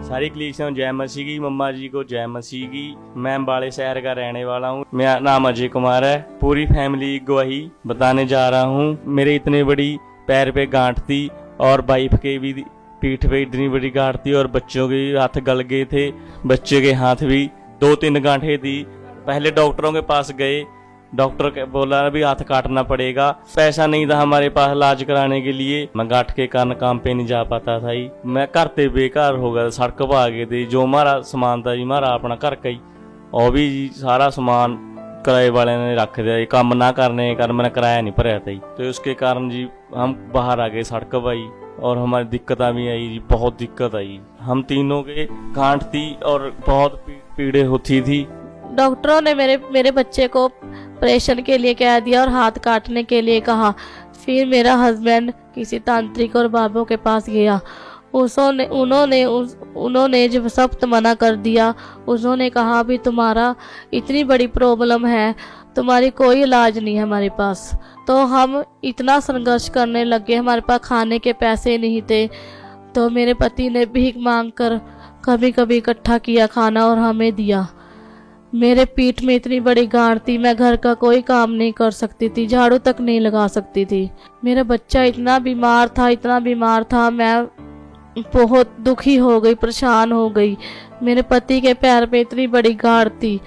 सारी कलीसिया जय मसीह की, मम्मा जी को जय मसीह की। मैं अम्बाड़े शहर का रहने वाला हूँ, मेरा नाम अजय कुमार है। पूरी फैमिली गवाही बताने जा रहा हूँ। मेरे इतनी बड़ी पैर पे गांठ थी और वाइफ के भी पीठ पे इतनी बड़ी गांठ थी और बच्चों के हाथ गल गए थे, बच्चे के हाथ भी 2-3 गांठें थी। पहले डॉक्टरों के पास गए, डॉक्टर बोला अभी हाथ काटना पड़ेगा। पैसा नहीं था हमारे पास इलाज कराने के लिए। मैं गांठ के कारण काम पे नहीं जा पाता था ही। मैं घर पे बेकार हो गया, सड़क पर आ गए थे। जो हमारा सामान था जी हमारा अपना घर का ही, और भी जी सारा सामान किराए वाले ने रख दिया। काम ना करने के कारण मैंने किराया नहीं भरया था, तो उसके कारण जी हम बाहर आ गए सड़क पर ही, और हमारी दिक्कत भी आई जी, बहुत दिक्कत आई। हम तीनों के गांठ थी और बहुत पीड़े होती थी। डॉक्टरों ने मेरे बच्चे को ऑपरेशन के लिए कह दिया और हाथ काटने के लिए कहा। फिर मेरा हस्बैंड किसी तांत्रिक और बाबों के पास गया। उन्होंने जब सख्त मना कर दिया। उन्होंने कहा भी तुम्हारा इतनी बड़ी प्रॉब्लम है, तुम्हारी कोई इलाज नहीं है हमारे पास। तो हम इतना संघर्ष करने लगे, हमारे पास खाने के पैसे नहीं थे। तो मेरे पति ने भीख मांग कर कभी कभी इकट्ठा किया खाना और हमें दिया। मेरे पीठ में इतनी बड़ी गांठ थी, मैं घर का कोई काम नहीं कर सकती थी, झाड़ू तक नहीं लगा सकती थी। मेरा बच्चा इतना बीमार था, मैं बहुत दुखी हो गई, परेशान हो गई। मेरे पति के पैर पे इतनी बड़ी गांठ थी,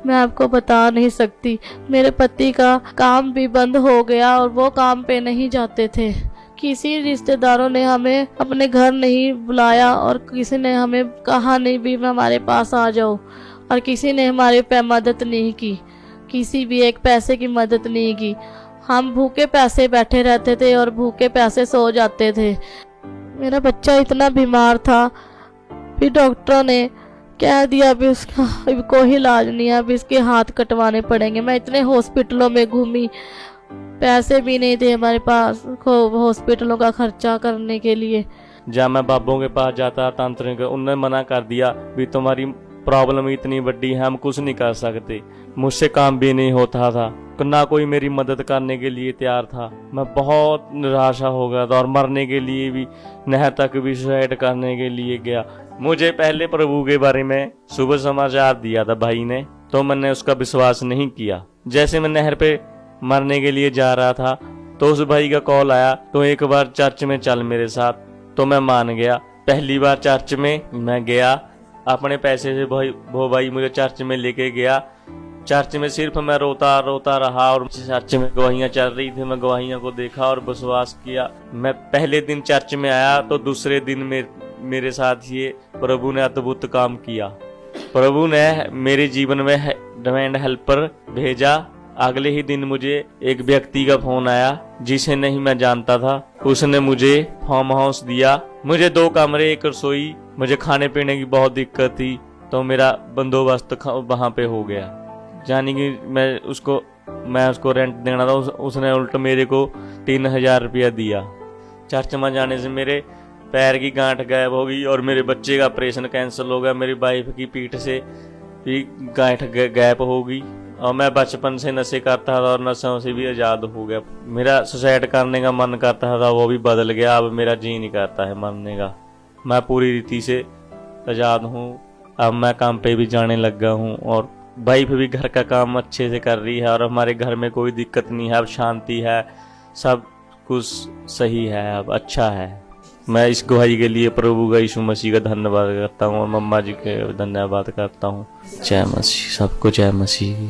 मैं आपको बता नहीं सकती। मेरे पति का काम भी बंद हो गया और वो काम पे नहीं जाते थे। किसी रिश्तेदारों ने हमें अपने घर नहीं बुलाया और किसी ने हमें कहा नहीं भी हमारे पास आ जाओ, और किसी ने हमारे पे मदद नहीं की, किसी भी एक पैसे की मदद नहीं की। हम भूखे प्यासे बैठे रहते थे और भूखे प्यासे सो जाते थे। मेरा बच्चा इतना बीमार था, फिर डॉक्टरों ने कह दिया अभी उसका कोई इलाज नहीं है, अभी इसके हाथ कटवाने पड़ेंगे। मैं इतने हॉस्पिटलों में घूमी, पैसे भी नहीं थे हमारे पास हॉस्पिटलों का खर्चा करने के लिए। जब मैं बाबों के पास जाता तांत्रिक, उन्होंने मना कर दिया भी तुम्हारी प्रॉब्लम इतनी बड़ी है, हम कुछ नहीं कर सकते। मुझसे काम भी नहीं होता था, ना कोई मेरी मदद करने के लिए तैयार था। मैं बहुत निराशा हो गया था और मरने के लिए भी, नहर तक भी सुसाइड करने के लिए गया। मुझे पहले प्रभु के बारे में सुबह समाचार दिया था भाई ने, तो मैंने उसका विश्वास नहीं किया। जैसे मैं नहर पे मरने के लिए जा रहा था तो उस भाई का कॉल आया, तो एक बार चर्च में चल मेरे साथ, तो मैं मान गया। पहली बार चर्च में मैं गया, अपने पैसे से वो भाई मुझे चर्च में लेके गया। चर्च में सिर्फ मैं रोता रहा और चर्च में गवाहियां चल रही थी। मैं गवाहियां को देखा और विश्वास किया। मैं पहले दिन चर्च में आया तो दूसरे दिन मेरे साथ ये प्रभु ने अद्भुत काम किया। प्रभु ने मेरे जीवन में डिवाइन हेल्पर भेजा। अगले ही दिन मुझे एक व्यक्ति का फोन आया जिसे नहीं मैं जानता था। उसने मुझे फार्म हाउस दिया, मुझे 2 कमरे, 1 रसोई। मुझे खाने पीने की बहुत दिक्कत थी, तो मेरा बंदोबस्त वहाँ पे हो गया। यानी कि मैं उसको रेंट देना था, उसने उल्टा मेरे को 3000 रुपया दिया। चर्च में जाने से मेरे पैर की गांठ गायब हो गई और मेरे बच्चे का ऑपरेशन कैंसिल हो गया। मेरी वाइफ की पीठ से भी गांठ गायब हो गई और मैं बचपन से नशे करता था और नशों से भी आज़ाद हो गया। मेरा सुसाइड करने का मन करता था, वो भी बदल गया। अब मेरा जी नहीं करता है मरने का। मैं पूरी रीति से आज़ाद हूँ। अब मैं काम पे भी जाने लग गया हूँ और वाइफ भी घर का काम अच्छे से कर रही है और हमारे घर में कोई दिक्कत नहीं है। अब शांति है, सब कुछ सही है, अब अच्छा है। मैं इस गवाही के लिए प्रभु का, यीशु मसीह का धन्यवाद करता हूँ और मम्मा जी के धन्यवाद करता हूँ। जय मसीह, सबको जय मसीह।